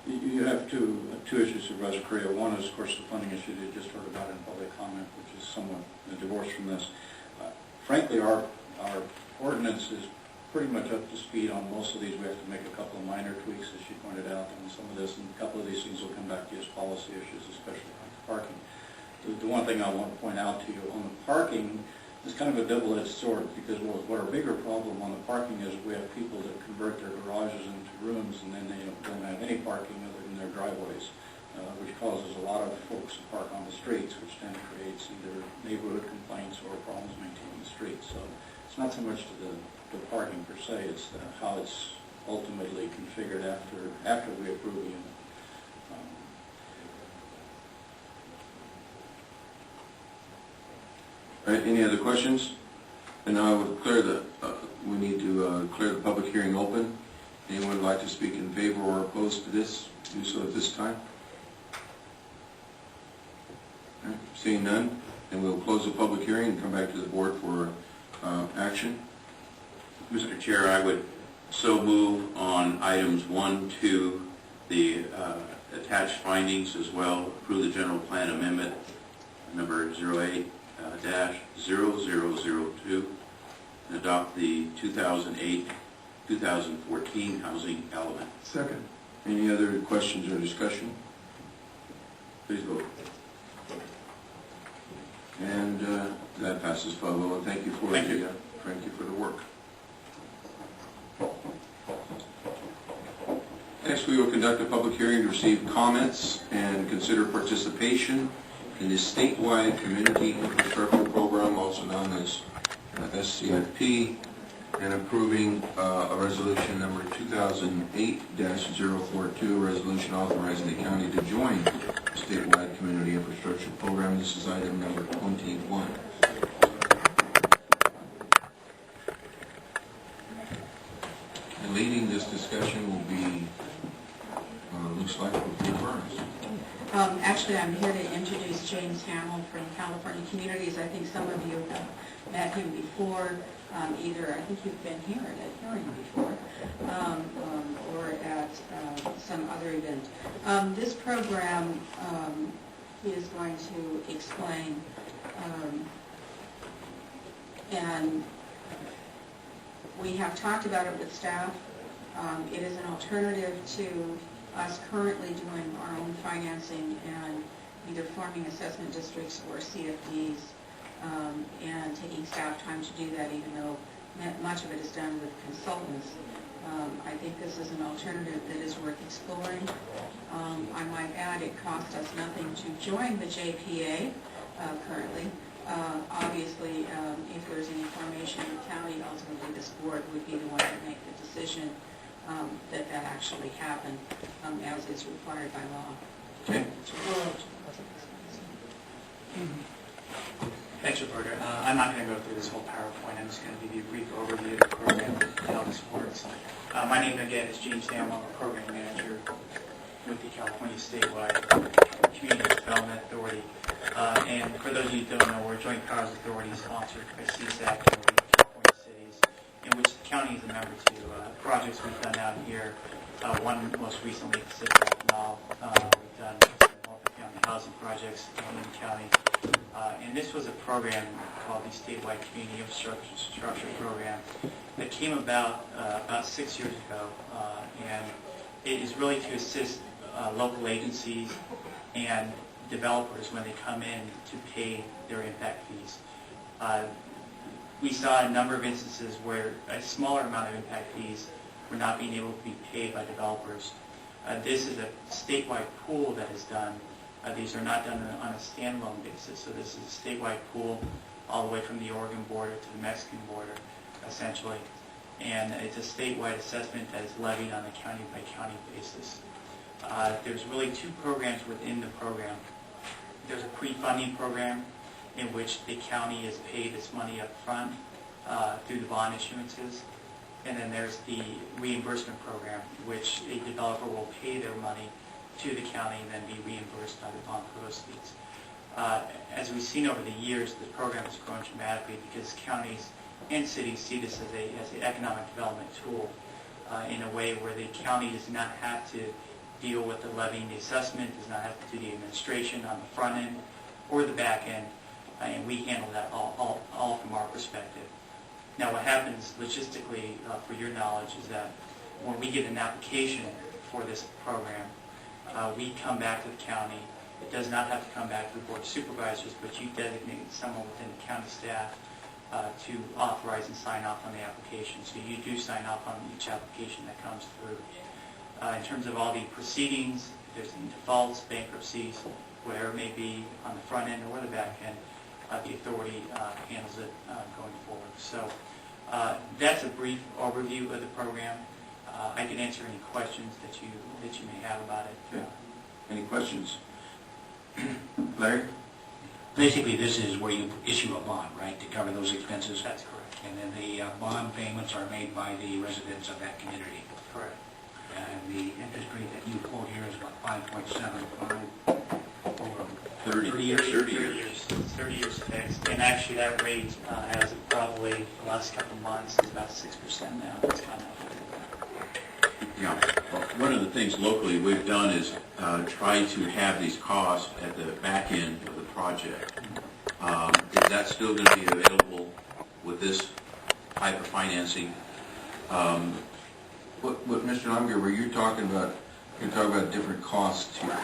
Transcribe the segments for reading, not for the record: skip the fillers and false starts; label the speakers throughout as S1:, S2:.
S1: You have two issues to address, Korea. One is, of course, the funding issue that you just heard about in public comment, which is somewhat divorced from this. Frankly, our ordinance is pretty much up to speed on most of these. We have to make a couple of minor tweaks, as she pointed out, on some of this, and a couple of these things will come back to you as policy issues, especially on parking. The one thing I want to point out to you on the parking is kind of a double-edged sword, because what our bigger problem on the parking is we have people that convert their garages into rooms, and then they don't have any parking other than their driveways, which causes a lot of folks to park on the streets, which then creates either neighborhood complaints or problems maintaining the streets. So it's not so much to the parking per se, it's how it's ultimately configured after we approve the unit.
S2: All right, any other questions? And now I would clear we need to clear the public hearing open. Anyone would like to speak in favor or opposed to this, do so at this time. All right, seeing none, then we'll close the public hearing and come back to the board for action.
S3: Mr. Chair, I would so move on items 1, 2, the attached findings as well, approve the general plan amendment number 08-0002, and adopt the 2008-2014 housing element.
S2: Second. Any other questions or discussion? Please vote. And that passes 5-0. And thank you for the work. Next, we will conduct a public hearing to receive comments and consider participation in the statewide community infrastructure program, also known as SCIP, and approving a resolution number 2008-042, a resolution authorizing the county to join the statewide community infrastructure program. This is item number 21. And leading this discussion will be, looks like, Burns.
S4: Actually, I'm here to introduce James Hamill from California Communities. I think some of you have met him before, either I think you've been here at a hearing before, or at some other event. This program is going to explain, and we have talked about it with staff. It is an alternative to us currently doing our own financing and either forming assessment districts or CFDs, and taking staff time to do that, even though much of it is done with consultants. I think this is an alternative that is worth exploring. I might add, it costs us nothing to join the JPA currently. Obviously, if there's any formation in the county, ultimately this board would be the one to make the decision that actually happened, as is required by law.
S2: Okay.
S5: Thanks, reporter. I'm not going to go through this whole PowerPoint. I'm just going to give you a brief overview of the program and how this works. My name, again, is James Hamill. I'm a program manager with the California Statewide Community Development Authority. And for those of you who don't know, we're a joint powers authority sponsored by CSAC and the California cities, in which the county is a member to. Projects we've done out here, one most recently, Pacific Mall. We've done multi-family housing projects in the county. And this was a program called the Statewide Community Infrastructure Program that came about 6 years ago. And it is really to assist local agencies and developers when they come in to pay their impact fees. We saw a number of instances where a smaller amount of impact fees were not being able to be paid by developers. This is a statewide pool that is done. These are not done on a standalone basis, so this is a statewide pool all the way from the Oregon border to the Mexican border, essentially. And it's a statewide assessment that is levied on a county-by-county basis. There's really two programs within the program. There's a pre-funding program in which the county is paid its money up front through the bond issuances. And then there's the reimbursement program, which a developer will pay their money to the county and then be reimbursed by the bond proceeds. As we've seen over the years, the program has grown dramatically because counties and cities see this as an economic development tool in a way where the county does not have to deal with the levying the assessment, does not have to do the administration on the front end or the back end, and we handle that all from our perspective. Now, what happens logistically, for your knowledge, is that when we get an application for this program, we come back to the county. It does not have to come back to the Board of Supervisors, but you designate someone within the county staff to authorize and sign off on the application. So you do sign off on each application that comes through. In terms of all the proceedings, if there's any defaults, bankruptcies, whatever it may be on the front end or the back end, the authority handles it going forward. So that's a brief overview of the program. I can answer any questions that you may have about it.
S2: Okay. Any questions? Larry?
S6: Basically, this is where you issue a bond, right, to cover those expenses?
S5: That's correct.
S6: And then the bond payments are made by the residents of that community.
S5: Correct.
S6: And the interest rate that you quote here is about 5.75 over
S3: 30
S6: years.
S3: 30 years.
S5: It's 30 years fixed, and actually that rate, as of probably the last couple of months, is about 6% now. It's kind of
S3: Yeah. Well, one of the things locally we've done is try to have these costs at the back end of the project. Is that still going to be available with this type of financing?
S2: What Mr. Lomger, were you talking about different costs here.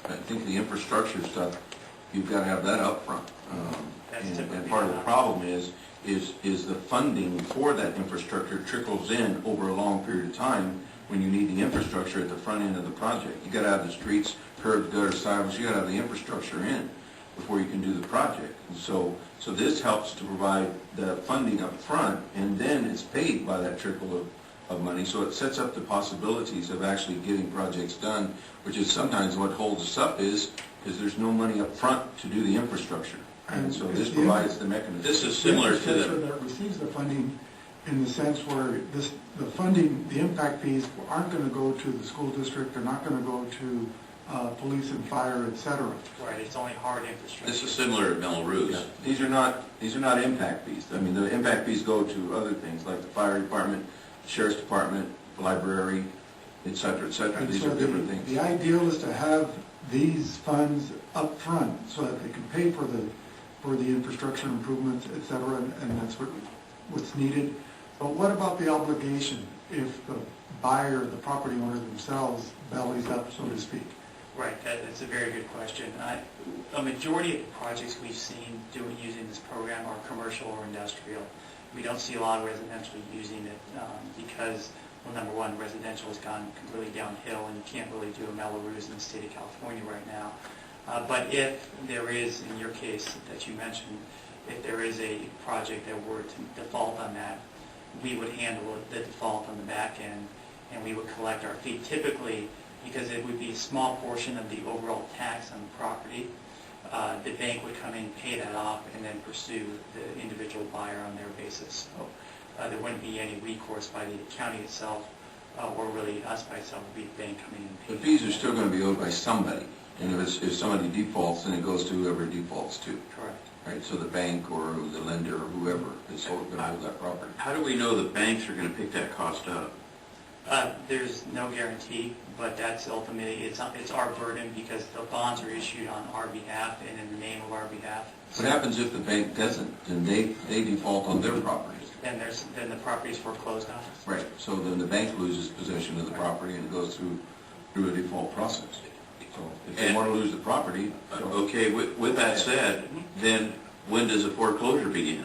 S2: I think the infrastructure stuff, you've got to have that up front. And part of the problem is the funding for that infrastructure trickles in over a long period of time when you need the infrastructure at the front end of the project. You got to have the streets, curbs, gutters, sidewalks, you got to have the infrastructure in before you can do the project. And so this helps to provide the funding up front, and then it's paid by that trickle of money. So it sets up the possibilities of actually getting projects done, which is sometimes what holds us up is there's no money up front to do the infrastructure. And so this provides the mechanism.
S3: This is similar to
S7: infrastructure
S3: the...
S7: that receives the funding in the sense where the funding, the impact fees aren't going to go to the school district, they're not going to go to police and fire, et cetera.
S5: right. It's only hard infrastructure.
S3: This is similar to Melrose.
S2: Yeah. These are not impact fees. I mean, the impact fees go to other things like the fire department, sheriff's department, library, et cetera, et cetera.
S7: And
S2: These
S7: so
S2: are different things.
S7: The ideal is to have these funds up front so that they can pay for the infrastructure improvements, et cetera, and that's what's needed. But what about the obligation if the buyer, the property owner themselves bellies up, so to speak?
S5: Right, that's a very good question. A majority of the projects we've seen using this program are commercial or industrial. We don't see a lot of residential using it because, well, number one, residential has gone completely downhill, and you can't really do a Melrose in the state of California right now. But if there is, in your case that you mentioned, if there is a project that were to default on that, we would handle the default on the back end, and we would collect our fee. Typically, because it would be a small portion of the overall tax on the property, the bank would come in, pay that off, and then pursue the individual buyer on their basis. So there wouldn't be any recourse by the county itself, or really us by itself. It would be the bank coming in and
S2: The
S5: paying.
S2: fees are still going to be owed by somebody. And if somebody defaults, then it goes to whoever defaults to.
S5: Correct.
S2: Right, so the bank or the lender or whoever is going to hold that property.
S3: How do we know the banks are going to pick that cost up?
S5: There's no guarantee, but that's ultimately, it's our burden because the bonds are issued on our behalf and in the name of our behalf.
S2: What happens if the bank doesn't? Then they default on their properties.
S5: Then the property is foreclosed on.
S2: Right, so then the bank loses possession of the property and it goes through a default process. So if they want to lose the property,
S3: Okay, with that said, then when does a foreclosure begin?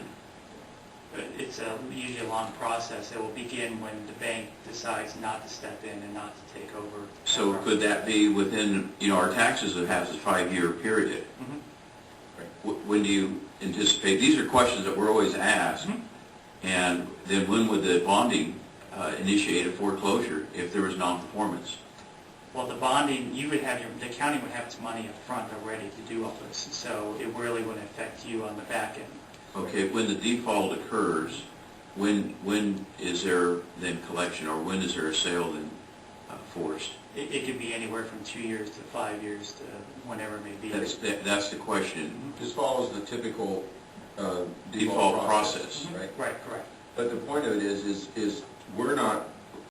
S5: But it's usually a long process. It will begin when the bank decides not to step in and not to take over.
S3: So could that be within, our taxes that has a 5-year period?
S5: Mhm.
S3: When do you anticipate, these are questions that we're always asked, and then when would the bonding initiate a foreclosure if there was non-performance?
S5: Well, the bonding, the county would have its money up front already to do all this, so it really wouldn't affect you on the back end.
S3: Okay, when the default occurs, when is there then collection, or when is there a sale then forced?
S5: It could be anywhere from 2 years to 5 years to whenever it may be.
S3: That's the question.
S2: this follows the typical
S3: Default process.
S2: right?
S5: Right, correct.
S2: But the point of it is we're not